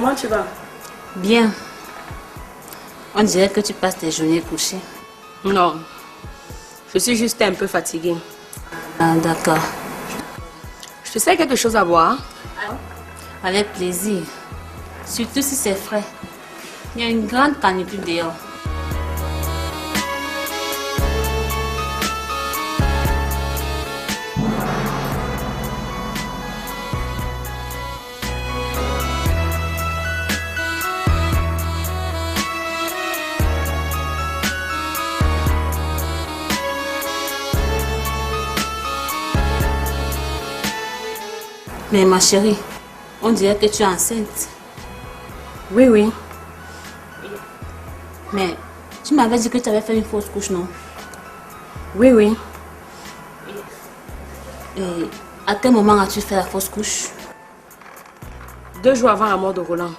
comment tu vas? Bien. On dirait que tu passes tes journées couchées. Non. Je suis juste un peu fatiguée. Ah, d'accord. Je te sers quelque chose à boire? Avec plaisir. Surtout si c'est frais. Il y a une grande canicule dehors. Mais ma chérie, on dirait que tu es enceinte. Oui, oui. Mais tu m'avais dit que tu avais fait une fausse couche, non? Oui, oui. Et à quel moment as-tu fait la fausse couche? 2 jours avant la mort de Roland.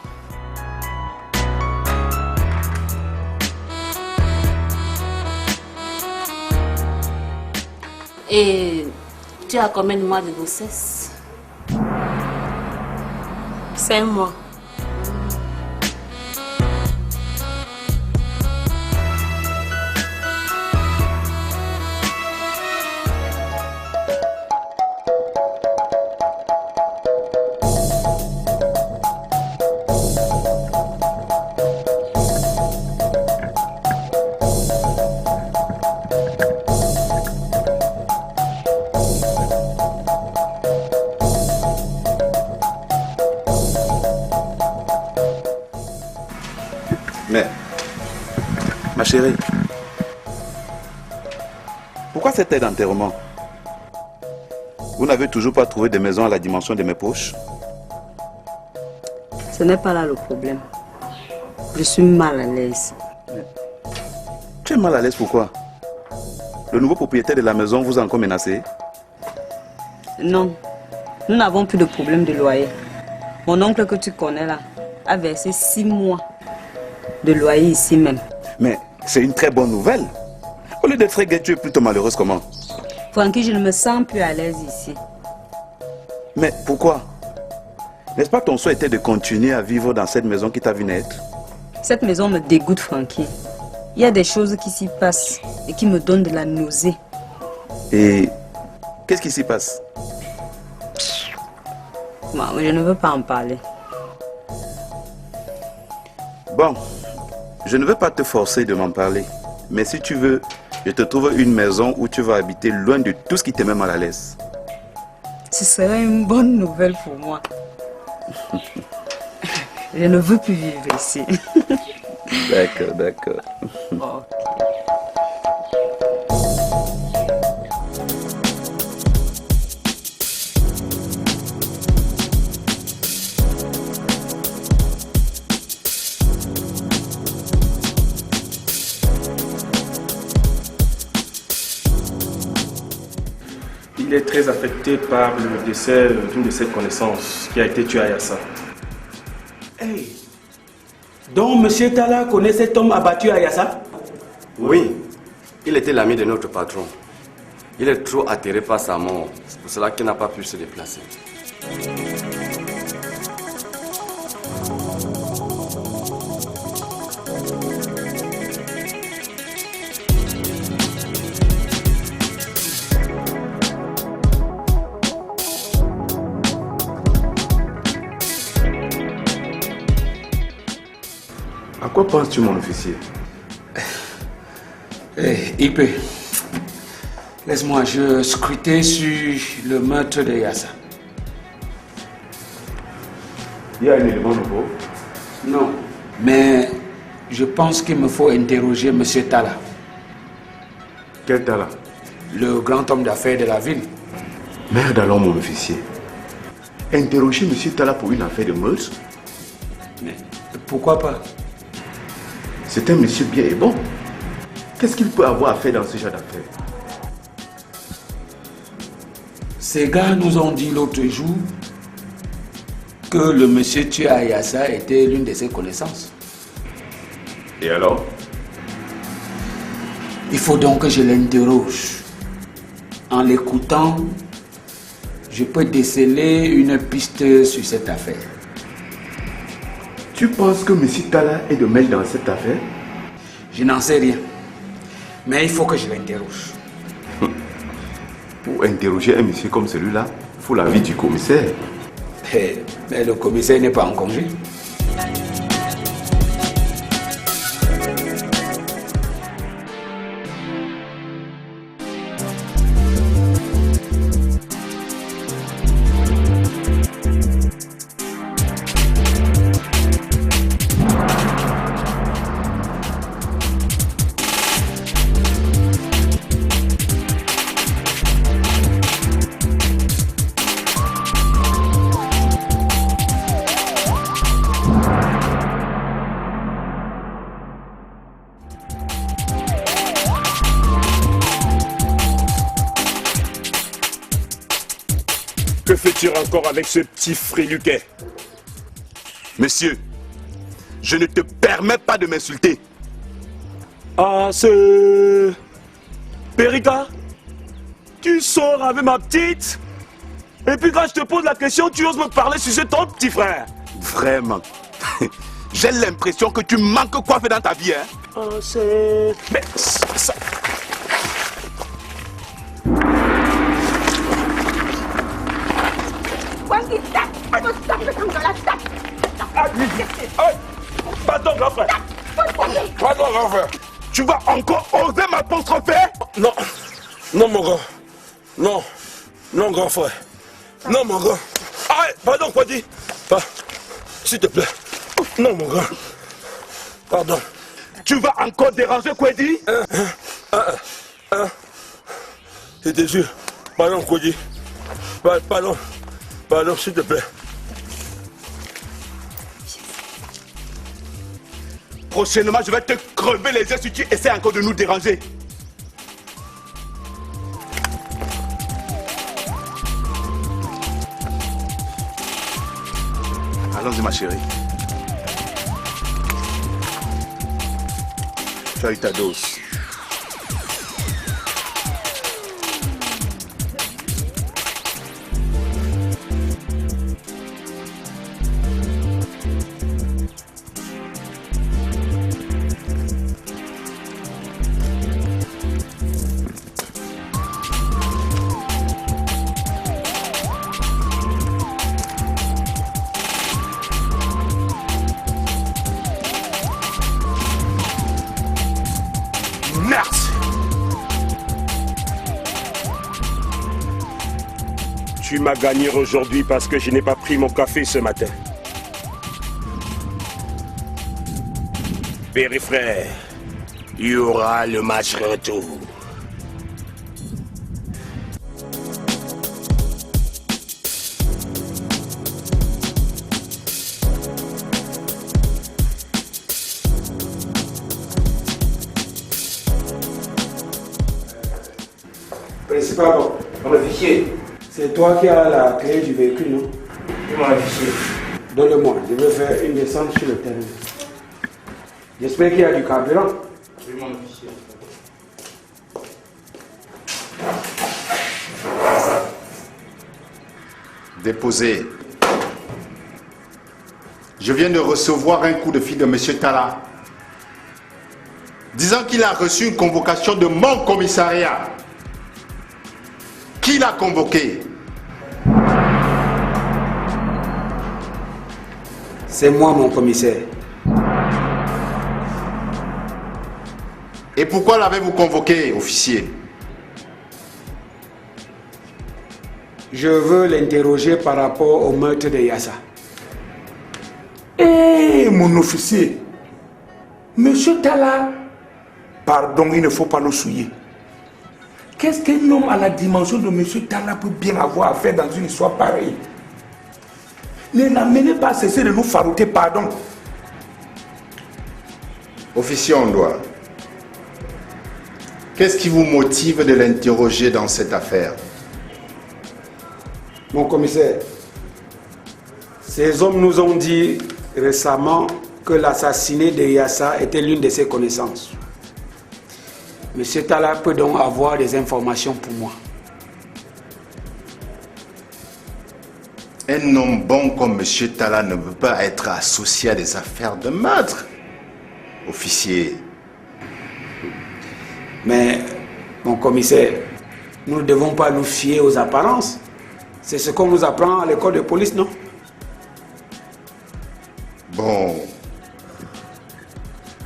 Et tu as combien de mois de grossesse? 5 mois. Mais, ma chérie, pourquoi cette aide d'enterrement? Vous n'avez toujours pas trouvé de maison à la dimension de mes poches? Ce n'est pas là le problème. Je suis mal à l'aise. Tu es mal à l'aise pourquoi? Le nouveau propriétaire de la maison vous a encore menacé? Non, nous n'avons plus de problème de loyer. Mon oncle que tu connais là a versé 6 mois de loyer ici même. Mais c'est une très bonne nouvelle. Au lieu d'être très gaie, tu es plutôt malheureuse comment? Francky, je ne me sens plus à l'aise ici. Mais pourquoi? N'est-ce pas ton souhait était de continuer à vivre dans cette maison qui t'a vu naître? Cette maison me dégoûte, Francky. Il y a des choses qui s'y passent et qui me donnent de la nausée. Et qu'est-ce qui s'y passe? Bon, je ne veux pas en parler. Bon, je ne veux pas te forcer de m'en parler. Mais si tu veux, je te trouve une maison où tu vas habiter loin de tout ce qui te met mal à l'aise. Ce serait une bonne nouvelle pour moi. Je ne veux plus vivre ici. D'accord, d'accord. Oh. Il est très affecté par le décès d'une de ses connaissances qui a été tuée à Yassa. Hey. Donc M. Tala connaît cet homme abattu à Yassa? Oui, il était l'ami de notre patron. Il est trop atterré par sa mort. C'est pour cela qu'il n'a pas pu se déplacer. À quoi penses-tu, mon officier? IP, laisse-moi, je scrutais sur le meurtre de Yassa. Il y a un élément nouveau? Non, mais je pense qu'il me faut interroger M. Tala. Quel Tala? Le grand homme d'affaires de la ville. Merde alors, mon officier. Interroger M. Tala pour une affaire de meurtre? Mais pourquoi pas? C'est un monsieur bien et bon. Qu'est-ce qu'il peut avoir à faire dans ce genre d'affaires? Ces gars nous ont dit l'autre jour que le monsieur tué à Yassa était l'une de ses connaissances. Et alors? Il faut donc que je l'interroge. En l'écoutant, je peux déceler une piste sur cette affaire. Tu penses que M. Talla est de mèche dans cette affaire? Je n'en sais rien. Mais il faut que je l'interroge. Pour interroger un monsieur comme celui-là, il faut l'avis du commissaire. Mais le commissaire n'est pas en congé. Que fais-tu encore avec ce petit friluquet? Monsieur, je ne te permets pas de m'insulter. Ah, c'est... Périka? Tu sors avec ma petite? Et puis quand je te pose la question, tu oses me parler sur ton petit frère? Vraiment. J'ai l'impression que tu manques quoi faire dans ta vie, hein? Ah, c'est... Mais ça... Pardon, grand frère. Pardon, grand frère. Tu vas encore oser m'apostropher? Non, non, mon grand. Non, non, grand frère. Non, mon grand. Ah, pardon, quoi dit? S'il te plaît. Non, mon grand. Pardon. Tu vas encore déranger Kwedi? Je te jure. Pardon, Kwedi. Pardon. Pardon, s'il te plaît. Prochainement, je vais te crever les yeux si tu essaies encore de nous déranger. Allons-y, ma chérie. Tu as eu ta dose. Merci. Tu m'as gagné aujourd'hui parce que je n'ai pas pris mon café ce matin. Père et frère, il y aura le match retour. Principal, on a fichier. C'est toi qui as la clé du véhicule, non? Donne-moi le fichier. Donne-le-moi, je veux faire une descente sur le terrain. J'espère qu'il y a du carburant. Donne-moi le fichier. Déposé. Je viens de recevoir un coup de fil de M. Talla, disant qu'il a reçu une convocation de mon commissariat. Qui l'a convoqué? C'est moi, mon commissaire. Et pourquoi l'avez-vous convoqué, officier? Je veux l'interroger par rapport au meurtre de Yassa. Eh, mon officier, Monsieur Talla, pardon, il ne faut pas le souiller. Qu'est-ce qu'un homme à la dimension de Monsieur Talla peut bien avoir à faire dans une histoire pareille? Ne l'amenez pas à cesser de nous farouter, pardon. Officier Ondoa, qu'est-ce qui vous motive de l'interroger dans cette affaire? Mon commissaire, ces hommes nous ont dit récemment que l'assassinat de Yassa était l'une de ses connaissances. Monsieur Talla peut donc avoir des informations pour moi. Un homme bon comme M. Talla ne peut pas être associé à des affaires de meurtre. Officier. Mais, mon commissaire, nous ne devons pas nous fier aux apparences. C'est ce qu'on nous apprend à l'école de police, non? Bon.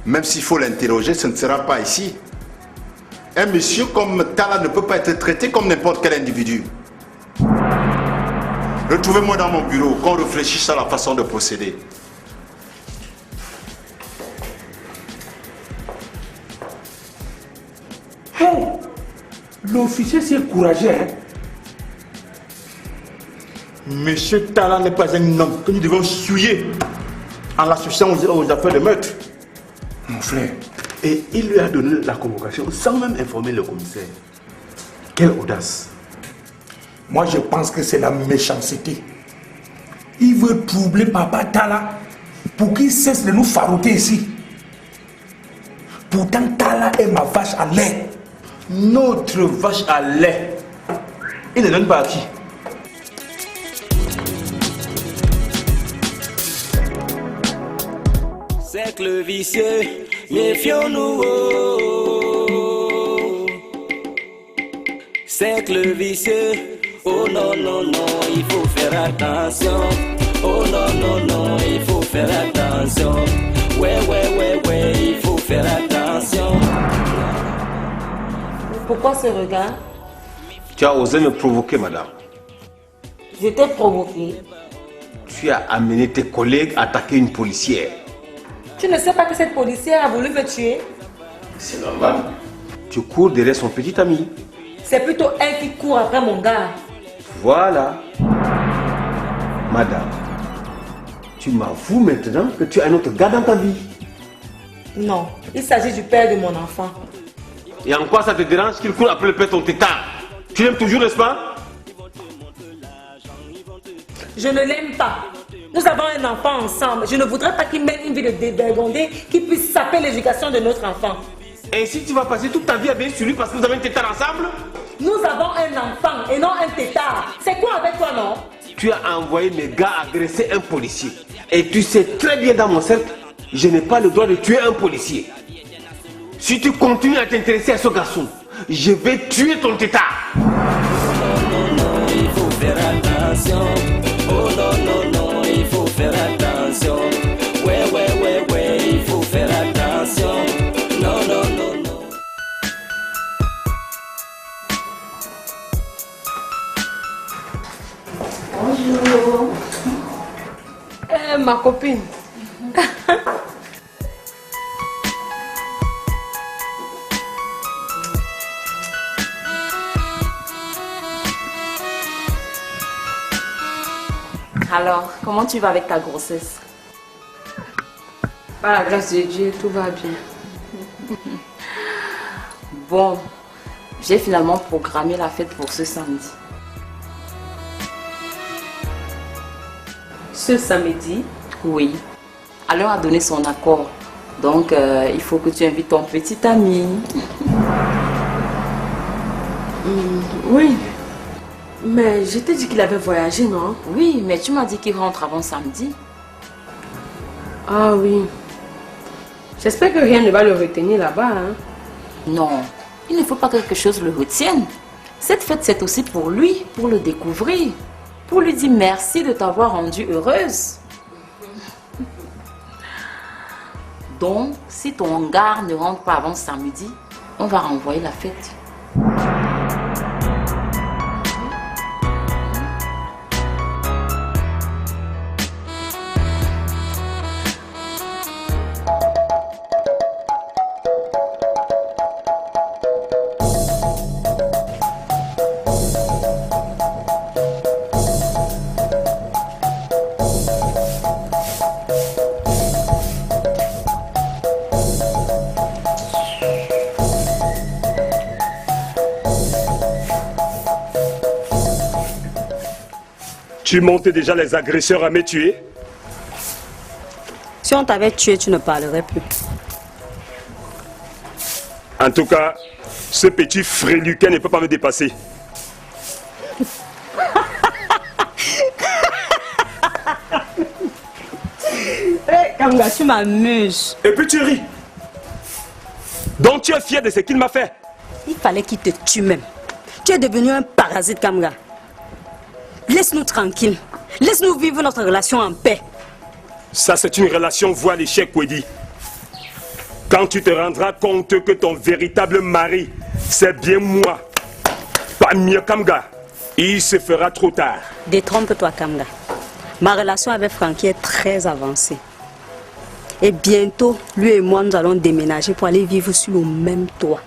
Même s'il faut l'interroger, ce ne sera pas ici. Un monsieur comme Talla ne peut pas être traité comme n'importe quel individu. Retrouvez-moi dans mon bureau, qu'on réfléchisse à la façon de procéder. Hey, l'officier s'est courageux, hein? Monsieur Talla n'est pas un homme que nous devons souiller en l'associant aux affaires de meurtre. Mon frère. Et il lui a donné la convocation sans même informer le commissaire. Quelle audace! Moi, je pense que c'est la méchanceté. Il veut troubler Papa Talla pour qu'il cesse de nous farouter ici. Pourtant, Talla est ma vache à lait. Notre vache à lait. Il ne donne pas à qui? Cercle vicieux, méfions-nous. Cercle vicieux, oh non, non, non, il faut faire attention. Oh non, non, non, il faut faire attention. Ouais, ouais, ouais, ouais, il faut faire attention. Pourquoi ce regard? Tu as osé me provoquer, madame. Je t'ai provoqué. Tu as amené tes collègues à attaquer une policière. Tu ne sais pas que cette policière a voulu me tuer? C'est normal. Tu cours derrière son petit ami. C'est plutôt elle qui court après mon gars. Voilà. Madame, tu m'avoues maintenant que tu as un autre gars dans ta vie. Non, il s'agit du père de mon enfant. Et en quoi ça te dérange qu'il court après le père ton tétard? Tu l'aimes toujours, n'est-ce pas? Je ne l'aime pas. Nous avons un enfant ensemble. Je ne voudrais pas qu'il mène une vie de dévergondé qui puisse saper l'éducation de notre enfant. Ainsi, tu vas passer toute ta vie à veiller sur lui parce que vous avez un tétard ensemble? Nous avons un enfant et non un tétard. C'est quoi avec toi, non? Tu as envoyé mes gars agresser un policier. Et tu sais très bien dans mon cercle, je n'ai pas le droit de tuer un policier. Si tu continues à t'intéresser à ce garçon, je vais tuer ton tétard. Non, non, non, il faut faire attention. Oh non, non, non, il faut faire attention. Ouais, ouais, ouais, ouais, il faut faire attention. Non, non, non, non. Bonjour. Ma copine. Alors, comment tu vas avec ta grossesse? Par la grâce de Dieu, tout va bien. Bon, j'ai finalement programmé la fête pour ce samedi. Ce samedi? Oui. Alors, a donné son accord. Donc, il faut que tu invites ton petit ami. Oui. Mais je t'ai dit qu'il avait voyagé, non? Oui, mais tu m'as dit qu'il rentre avant samedi. Ah oui. J'espère que rien ne va le retenir là-bas, hein? Non, il ne faut pas que quelque chose le retienne. Cette fête, c'est aussi pour lui, pour le découvrir. Pour lui dire merci de t'avoir rendue heureuse. Donc, si ton gars ne rentre pas avant samedi, on va renvoyer la fête. Tu montes déjà les agresseurs à me tuer? Si on t'avait tué, tu ne parlerais plus. En tout cas, ce petit fréluquin ne peut pas me dépasser. Kamga, tu m'amuses. Et puis tu ris. Donc tu es fier de ce qu'il m'a fait. Il fallait qu'il te tue même. Tu es devenu un parasite, Kamga. Laisse-nous tranquilles. Laisse-nous vivre notre relation en paix. Ça, c'est une relation voie l'échec, Kwedi. Quand tu te rendras compte que ton véritable mari, c'est bien moi, pas mieux Kamga, il se fera trop tard. Détrompe-toi, Kamga. Ma relation avec Francky est très avancée. Et bientôt, lui et moi, nous allons déménager pour aller vivre sur le même toit.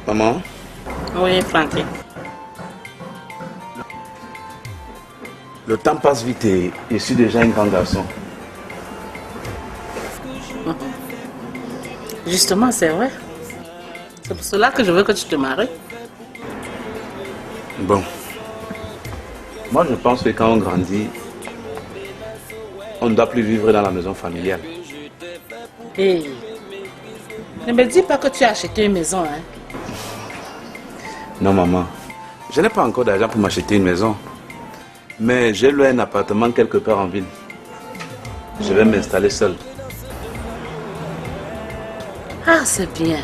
Maman? Oui, Francky. Le temps passe vite et je suis déjà un grand garçon. Justement, c'est vrai. C'est pour cela que je veux que tu te maries. Bon. Moi, je pense que quand on grandit, on ne doit plus vivre dans la maison familiale. Hey. Ne me dis pas que tu as acheté une maison, hein. Non, maman. Je n'ai pas encore d'argent pour m'acheter une maison. Mais j'ai loué un appartement quelque part en ville. Je vais m'installer seul. Ah, c'est bien.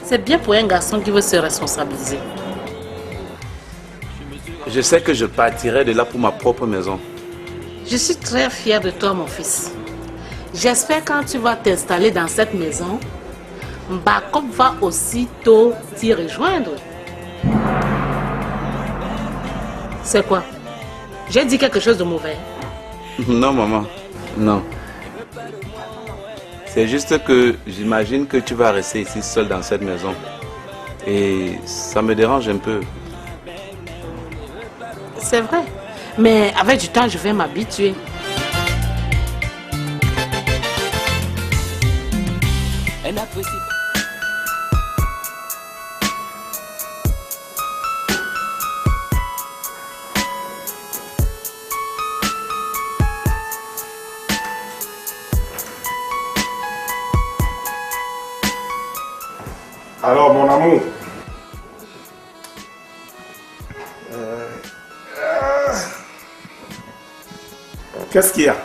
C'est bien pour un garçon qui veut se responsabiliser. Je sais que je partirai de là pour ma propre maison. Je suis très fière de toi, mon fils. J'espère que quand tu vas t'installer dans cette maison, Mbakop va aussitôt t'y rejoindre. C'est quoi? J'ai dit quelque chose de mauvais? Non, maman. Non. C'est juste que j'imagine que tu vas rester ici seul dans cette maison. Et ça me dérange un peu. C'est vrai. Mais avec du temps, je vais m'habituer. Elle apprécie. Alors, mon amour. Qu'est-ce qu'il y a?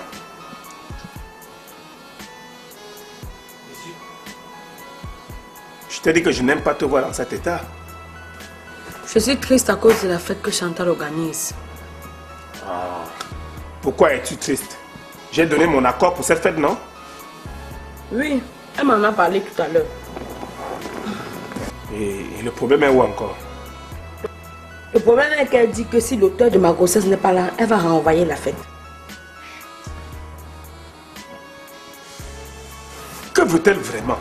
Je t'ai dit que je n'aime pas te voir dans cet état. Je suis triste à cause de la fête que Chantal organise. Pourquoi es-tu triste? J'ai donné mon accord pour cette fête, non? Oui, elle m'en a parlé tout à l'heure. Et le problème est où encore? Le problème est qu'elle dit que si l'auteur de ma grossesse n'est pas là, elle va renvoyer la fête. Que veut-elle vraiment?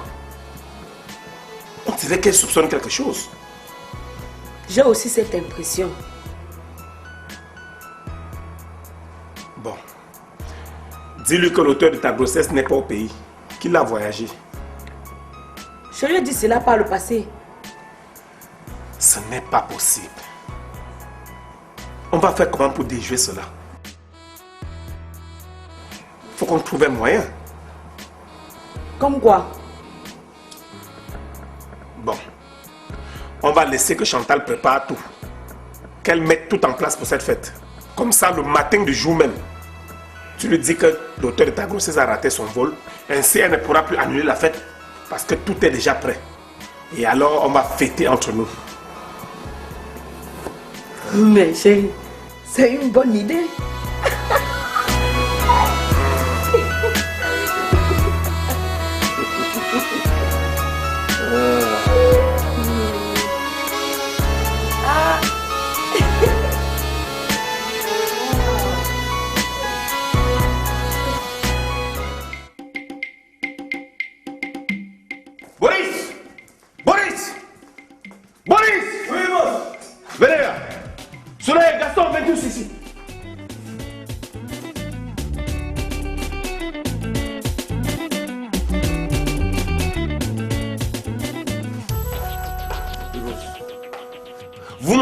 On dirait qu'elle soupçonne quelque chose. J'ai aussi cette impression. Bon. Dis-lui que l'auteur de ta grossesse n'est pas au pays, qu'il a voyagé. Je lui ai dit cela par le passé. Ce n'est pas possible. On va faire comment pour déjouer cela? Faut qu'on trouve un moyen. Comme quoi? Bon. On va laisser que Chantal prépare tout. Qu'elle mette tout en place pour cette fête. Comme ça, le matin du jour même, tu lui dis que l'auteur de ta grossesse a raté son vol. Ainsi, elle ne pourra plus annuler la fête parce que tout est déjà prêt. Et alors, on va fêter entre nous. Mais chérie, c'est une bonne idée. Boris! Boris! Boris! Oui, boss! Venez là! Soleil, Gaston, venez tous ici.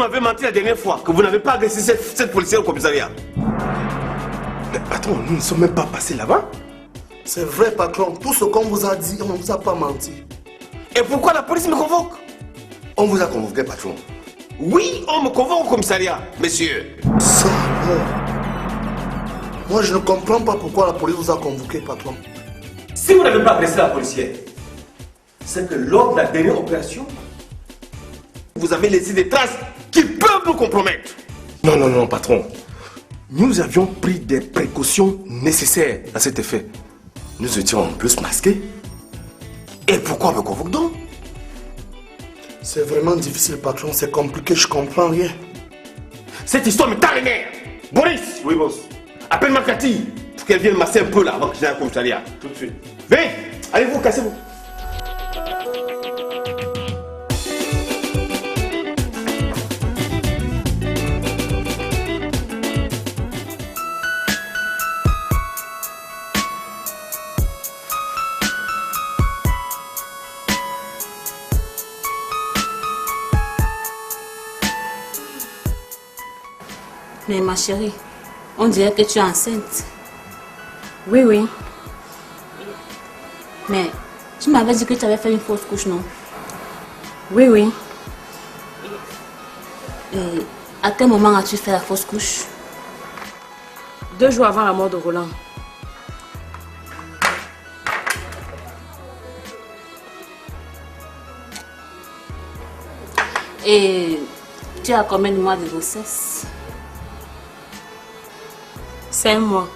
m'avez menti la dernière fois, que vous n'avez pas agressé cette policière au commissariat. Mais patron, nous ne sommes même pas passés là-bas. C'est vrai, patron. Tout ce qu'on vous a dit, on ne vous a pas menti. Et pourquoi la police me convoque? On vous a convoqué, patron. Oui, on me convoque au commissariat, monsieur. Ça, non. Moi, je ne comprends pas pourquoi la police vous a convoqué, patron. Si vous n'avez pas agressé la policière, c'est que lors de la dernière opération, vous avez laissé des traces qui peuvent nous compromettre. Non, non, non, patron. Nous avions pris des précautions nécessaires à cet effet. Nous étions en plus masqués. Et pourquoi on me convoque donc? C'est vraiment difficile, patron. C'est compliqué, je comprends rien. Cette histoire me tend les nerfs. Boris! Oui, boss. Appelle-moi Cathy pour qu'elle vienne masser un peu là avant que j'aille au commissariat. Tout de suite. Venez! Allez-vous, cassez-vous. Mais ma chérie, on dirait que tu es enceinte. Oui, oui. Mais tu m'avais dit que tu avais fait une fausse couche, non? Oui, oui. Et à quel moment as-tu fait la fausse couche? 2 jours avant la mort de Roland. Et tu as combien de mois de grossesse? 5 mois.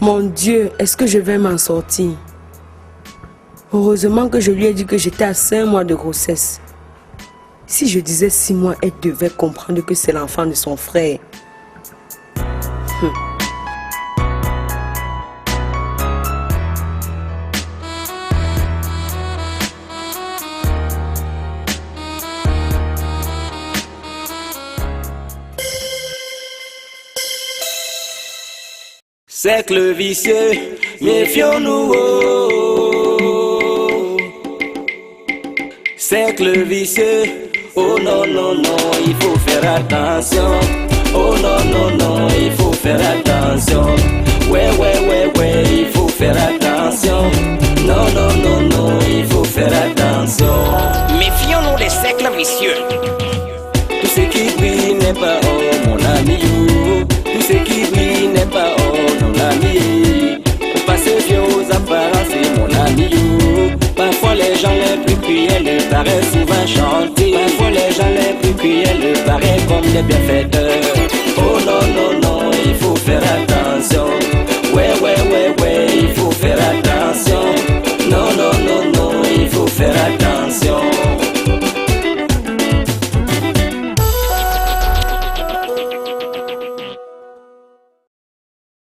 Mon Dieu, est-ce que je vais m'en sortir? Heureusement que je lui ai dit que j'étais à 5 mois de grossesse. Si je disais 6 mois, elle devait comprendre que c'est l'enfant de son frère. Cercle vicieux, méfions-nous. Cercle vicieux, oh non, non, non, il faut faire attention. Oh non, non, non, il faut faire attention. Ouais, ouais, ouais, ouais, il faut faire attention. Non, non, non, non, il faut faire attention. Méfions-nous des cercles vicieux. Tout ce qui brille n'est pas oh, mon ami. Tout ce qui brille n'est pas oh, mon ami. Faut pas se fier aux apparences, mon ami. Parfois les gens les plus cruels paraissent souvent gentils. Parfois les gens les plus cruels paraissent comme des bienfaiteurs.